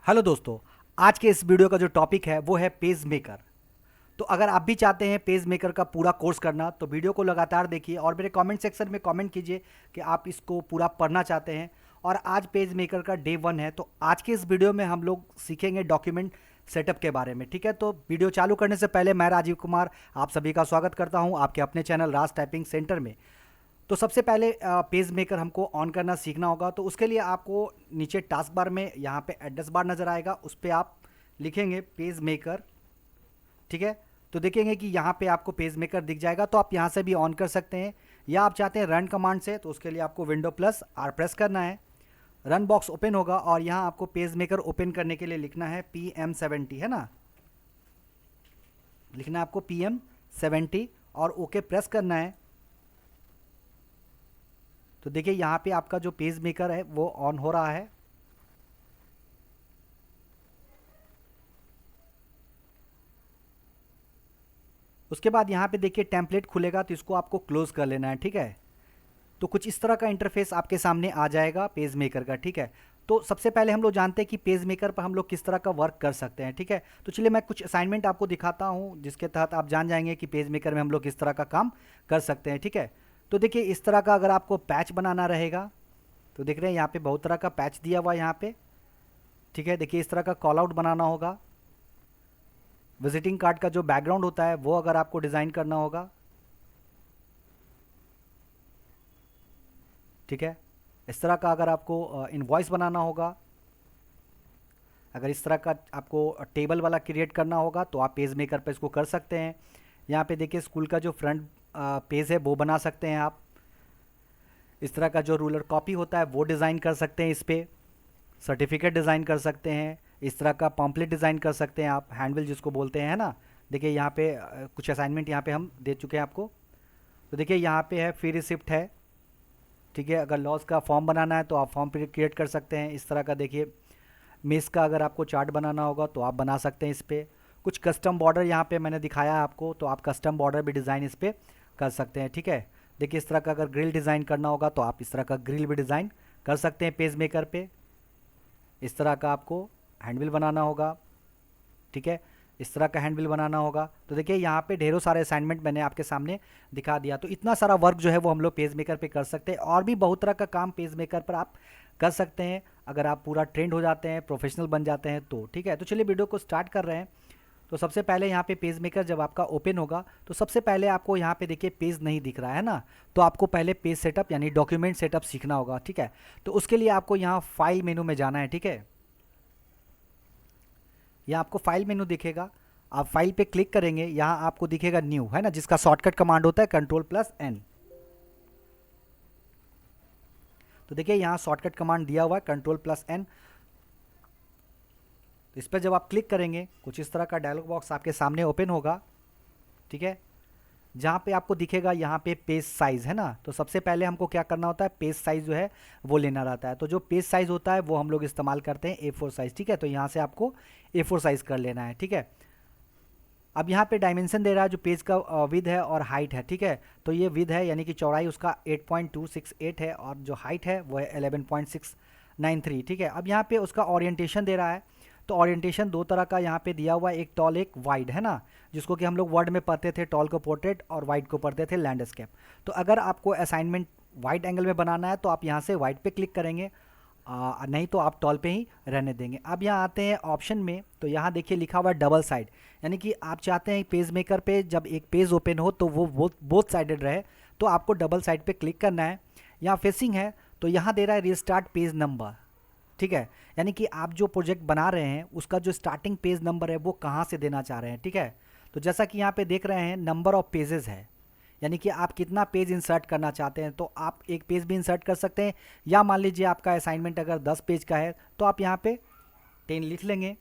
Hello दोस्तों। आज के इस वीडियो का जो टॉपिक है वो है पेज मेकर। तो अगर आप भी चाहते हैं पेज मेकर का पूरा कोर्स करना तो वीडियो को लगातार देखिए और मेरे कमेंट सेक्शन में कमेंट कीजिए कि आप इसको पूरा पढ़ना चाहते हैं। और आज पेज मेकर का डे 1 है, तो आज के इस वीडियो में हम लोग सीखेंगे डॉक्यूमेंट सेटअप के बारे में। ठीक है, तो वीडियो चालू करने से पहले मैं राजीव कुमार आप सभी का स्वागत करता हूं आपके अपने चैनल राज टाइपिंग सेंटर में। तो सबसे पहले पेज मेकर हमको ऑन करना सीखना होगा। तो उसके लिए आपको नीचे टास्क बार में यहाँ पे एड्रेस बार नज़र आएगा, उस पर आप लिखेंगे पेज मेकर। ठीक है, तो देखेंगे कि यहाँ पे आपको पेज मेकर दिख जाएगा, तो आप यहाँ से भी ऑन कर सकते हैं। या आप चाहते हैं रन कमांड से, तो उसके लिए आपको विंडो प्लस आर प्रेस करना है। रन बॉक्स ओपन होगा और यहाँ आपको पेज मेकर ओपन करने के लिए लिखना है PM70, है ना, लिखना है आपको PM70 और ओके प्रेस करना है। तो देखिए यहाँ पे आपका जो पेज मेकर है वो ऑन हो रहा है। उसके बाद यहाँ पे देखिए टेम्पलेट खुलेगा, तो इसको आपको क्लोज कर लेना है। ठीक है, तो कुछ इस तरह का इंटरफेस आपके सामने आ जाएगा पेज मेकर का। ठीक है, तो सबसे पहले हम लोग जानते हैं कि पेज मेकर पर हम लोग किस तरह का वर्क कर सकते हैं। ठीक है, तो चलिए मैं कुछ असाइनमेंट आपको दिखाता हूँ जिसके तहत आप जान जाएंगे कि पेज मेकर में हम लोग किस तरह का काम कर सकते हैं। ठीक है, तो देखिए इस तरह का अगर आपको पैच बनाना रहेगा तो देख रहे हैं यहाँ पे बहुत तरह का पैच दिया हुआ है यहाँ पे। ठीक है, देखिए इस तरह का कॉल आउट बनाना होगा। विजिटिंग कार्ड का जो बैकग्राउंड होता है वो अगर आपको डिज़ाइन करना होगा। ठीक है, इस तरह का अगर आपको इनवॉइस बनाना होगा, अगर इस तरह का आपको टेबल वाला क्रिएट करना होगा तो आप पेज मेकर पे इसको कर सकते हैं। यहाँ पे देखिए स्कूल का जो फ्रंट पेज है वो बना सकते हैं आप। इस तरह का जो रूलर कॉपी होता है वो डिज़ाइन कर सकते हैं इस पर। सर्टिफिकेट डिज़ाइन कर सकते हैं। इस तरह का पॉम्पलेट डिज़ाइन कर सकते हैं आप, हैंडबिल जिसको बोलते हैं, है ना। देखिए यहाँ पे कुछ असाइनमेंट यहाँ पे हम दे चुके हैं आपको। तो देखिए यहाँ पे है फ्री रिसिप्ट है। ठीक है, अगर लॉस का फॉर्म बनाना है तो आप फॉर्म क्रिएट कर सकते हैं। इस तरह का देखिए मेस का अगर आपको चार्ट बनाना होगा तो आप बना सकते हैं इस पर। कुछ कस्टम बॉर्डर यहाँ पे मैंने दिखाया है आपको, तो आप कस्टम बॉर्डर भी डिज़ाइन इस पर कर सकते हैं। ठीक है, देखिए इस तरह का अगर ग्रिल डिज़ाइन करना होगा तो आप इस तरह का ग्रिल भी डिज़ाइन कर सकते हैं पेज मेकर पे। इस तरह का आपको हैंडबिल बनाना होगा। ठीक है, इस तरह का हैंडबिल बनाना होगा। तो देखिए यहाँ पे ढेरों सारे असाइनमेंट मैंने आपके सामने दिखा दिया। तो इतना सारा वर्क जो है वो हम लोग पेज मेकर पे कर सकते हैं, और भी बहुत तरह का काम पेज मेकर पर आप कर सकते हैं अगर आप पूरा ट्रेंड हो जाते हैं, प्रोफेशनल बन जाते हैं तो। ठीक है, तो चलिए वीडियो को स्टार्ट कर रहे हैं। तो सबसे पहले यहाँ पे पेज मेकर जब आपका ओपन होगा तो सबसे पहले आपको यहाँ पे देखिए पेज नहीं दिख रहा है ना, तो आपको पहले पेज सेटअप यानी डॉक्यूमेंट सेटअप सीखना होगा। ठीक है, तो उसके लिए आपको यहाँ फाइल मेनू में जाना है। ठीक है, यहाँ आपको फाइल मेनू दिखेगा, आप फाइल पे क्लिक करेंगे, यहाँ आपको दिखेगा न्यू, है ना, जिसका शॉर्टकट कमांड होता है Ctrl+N। तो देखिए यहाँ शॉर्टकट कमांड दिया हुआ है Ctrl+N। तो इस पर जब आप क्लिक करेंगे कुछ इस तरह का डायलॉग बॉक्स आपके सामने ओपन होगा। ठीक है, जहाँ पे आपको दिखेगा यहाँ पे पेज साइज़, है ना। तो सबसे पहले हमको क्या करना होता है, पेज साइज़ जो है वो लेना रहता है। तो जो पेज साइज़ होता है वो हम लोग इस्तेमाल करते हैं A4 साइज़। ठीक है, तो यहाँ से आपको A4 साइज़ कर लेना है। ठीक है, अब यहाँ पे डायमेंशन दे रहा है जो पेज का विद है और हाइट है। ठीक है, तो ये विद है यानी कि चौड़ाई उसका 8.268 है और जो हाइट है वो है 11.693। ठीक है, अब यहाँ पे उसका ओरिएंटेशन दे रहा है। तो ओरिएंटेशन दो तरह का यहाँ पे दिया हुआ है, एक टॉल एक वाइड, है ना, जिसको कि हम लोग वर्ड में पढ़ते थे टॉल को पोर्ट्रेट और वाइड को पढ़ते थे लैंडस्केप। तो अगर आपको असाइनमेंट वाइड एंगल में बनाना है तो आप यहाँ से वाइड पे क्लिक करेंगे, नहीं तो आप टॉल पे ही रहने देंगे। अब यहाँ आते हैं ऑप्शन में, तो यहाँ देखिए लिखा हुआ है डबल साइड, यानी कि आप चाहते हैं पेज मेकर पे जब एक पेज ओपन हो तो वो बोथ साइडेड रहे, तो आपको डबल साइड पे क्लिक करना है। यहाँ फेसिंग है तो यहाँ दे रहा है रिस्टार्ट पेज नंबर। ठीक है, यानी कि आप जो प्रोजेक्ट बना रहे हैं उसका जो स्टार्टिंग पेज नंबर है वो कहाँ से देना चाह रहे हैं। ठीक है, तो जैसा कि यहाँ पे देख रहे हैं नंबर ऑफ पेजेस है, यानी कि आप कितना पेज इंसर्ट करना चाहते हैं, तो आप एक पेज भी इंसर्ट कर सकते हैं। या मान लीजिए आपका असाइनमेंट अगर 10 पेज का है तो आप यहाँ पे 10 लिख लेंगे।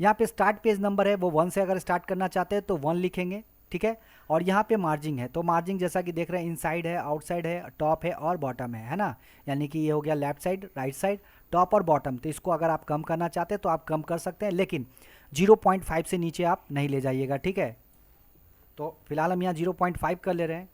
यहाँ पे स्टार्ट पेज नंबर है वो 1 से अगर स्टार्ट करना चाहते हैं तो 1 लिखेंगे। ठीक है, और यहाँ पे मार्जिंग है, तो मार्जिंग जैसा कि देख रहे हैं इनसाइड है, आउटसाइड है, टॉप है और बॉटम है ना, यानी कि ये हो गया left side, right side, top और बॉटम। तो इसको अगर आप कम करना चाहते हैं तो आप कम कर सकते हैं, लेकिन 0.5 से नीचे आप नहीं ले जाइएगा। ठीक है, तो फिलहाल हम यहाँ 0.5 कर ले रहे हैं।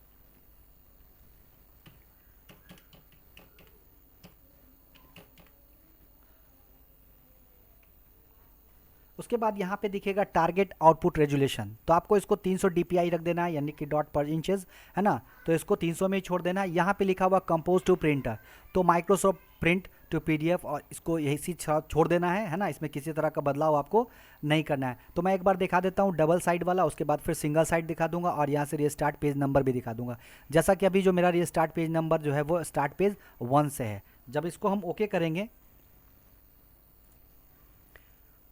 उसके बाद यहाँ पे दिखेगा टारगेट आउटपुट रेजुलेशन, तो आपको इसको 300 DPI रख देना है, यानी कि डॉट पर इंचेस, है ना। तो इसको 300 में ही छोड़ देना है। यहाँ पे लिखा हुआ कंपोज टू प्रिंटर, तो माइक्रोसॉफ्ट प्रिंट टू PDF, और इसको यही सी छोड़ देना है ना। इसमें किसी तरह का बदलाव आपको नहीं करना है। तो मैं एक बार दिखा देता हूँ डबल साइड वाला, उसके बाद फिर सिंगल साइड दिखा दूंगा, और यहाँ से रीस्टार्ट पेज नंबर भी दिखा दूंगा। जैसा कि अभी जो मेरा रीस्टार्ट पेज नंबर जो है वो स्टार्ट पेज 1 से है। जब इसको हम ओके करेंगे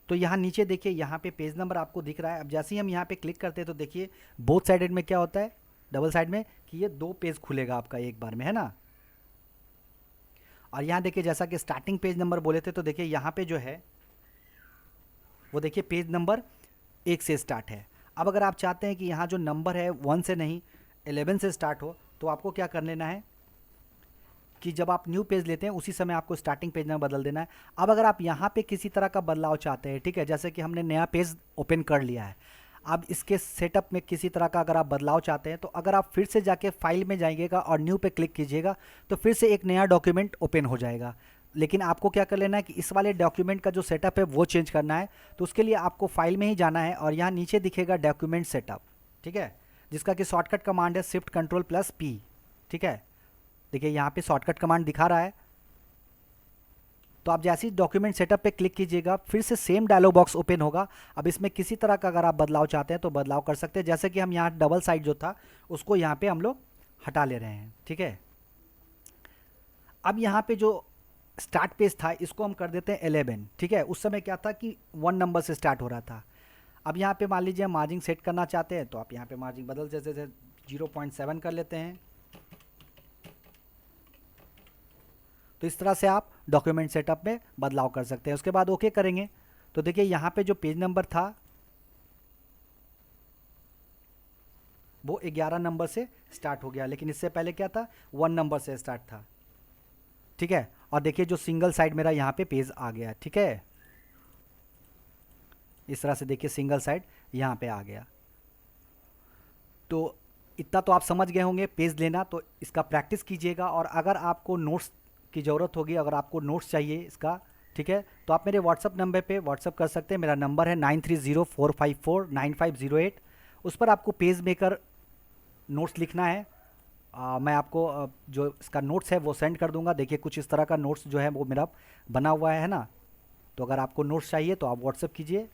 तो यहाँ नीचे देखिए, यहाँ पे पेज नंबर आपको दिख रहा है। अब जैसे ही हम यहाँ पे क्लिक करते हैं तो देखिए बोथ साइडेड में क्या होता है, डबल साइड में, कि ये 2 पेज खुलेगा आपका एक बार में, है ना। और यहाँ देखिए जैसा कि स्टार्टिंग पेज नंबर बोले थे, तो देखिए यहाँ पे जो है वो देखिए पेज नंबर 1 से स्टार्ट है। अब अगर आप चाहते हैं कि यहाँ जो नंबर है 1 से नहीं 11 से स्टार्ट हो, तो आपको क्या कर लेना है कि जब आप न्यू पेज लेते हैं उसी समय आपको स्टार्टिंग पेज नंबर बदल देना है। अब अगर आप यहाँ पे किसी तरह का बदलाव चाहते हैं, ठीक है, जैसे कि हमने नया पेज ओपन कर लिया है, अब इसके सेटअप में किसी तरह का अगर आप बदलाव चाहते हैं, तो अगर आप फिर से जाके फाइल में जाइएगा और न्यू पे क्लिक कीजिएगा, तो फिर से एक नया डॉक्यूमेंट ओपन हो जाएगा। लेकिन आपको क्या कर लेना है कि इस वाले डॉक्यूमेंट का जो सेटअप है वो चेंज करना है। तो उसके लिए आपको फाइल में ही जाना है, और यहाँ नीचे दिखेगा डॉक्यूमेंट सेटअप, ठीक है, जिसका कि शॉर्टकट कमांड है Shift+Ctrl+P, ठीक है। देखिए यहाँ पे शॉर्टकट कमांड दिखा रहा है। तो आप जैसे ही डॉक्यूमेंट सेटअप पे क्लिक कीजिएगा, फिर से सेम डायलॉग बॉक्स ओपन होगा। अब इसमें किसी तरह का अगर आप बदलाव चाहते हैं तो बदलाव कर सकते हैं, जैसे कि हम यहाँ डबल साइड जो था उसको यहाँ पे हम लोग हटा ले रहे हैं, ठीक है। अब यहाँ पे जो स्टार्ट पेज था इसको हम कर देते हैं 11, ठीक है। उस समय क्या था कि 1 नंबर से स्टार्ट हो रहा था। अब यहाँ पे मान लीजिए मार्जिन सेट करना चाहते हैं, तो आप यहाँ पे मार्जिन बदल जैसे 0.7 कर लेते हैं। तो इस तरह से आप डॉक्यूमेंट सेटअप में बदलाव कर सकते हैं। उसके बाद ओके करेंगे तो देखिए यहाँ पे जो पेज नंबर था वो 11 नंबर से स्टार्ट हो गया, लेकिन इससे पहले क्या था, 1 नंबर से स्टार्ट था, ठीक है। और देखिए जो सिंगल साइड मेरा यहाँ पे पेज आ गया, ठीक है। इस तरह से देखिए सिंगल साइड यहाँ पे आ गया। तो इतना तो आप समझ गए होंगे पेज लेना, तो इसका प्रैक्टिस कीजिएगा। और अगर आपको नोट्स की ज़रूरत होगी, अगर आपको नोट्स चाहिए इसका, ठीक है, तो आप मेरे व्हाट्सअप नंबर पे व्हाट्सअप कर सकते हैं। मेरा नंबर है 9304549508। उस पर आपको पेज मेकर नोट्स लिखना है। मैं आपको जो इसका नोट्स है वो सेंड कर दूंगा। देखिए कुछ इस तरह का नोट्स जो है वो मेरा बना हुआ है ना। तो अगर आपको नोट्स चाहिए तो आप व्हाट्सअप कीजिए,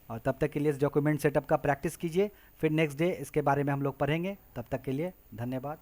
और तब तक के लिए इस डॉक्यूमेंट सेटअप का प्रैक्टिस कीजिए। फिर नेक्स्ट डे इसके बारे में हम लोग पढ़ेंगे। तब तक के लिए धन्यवाद।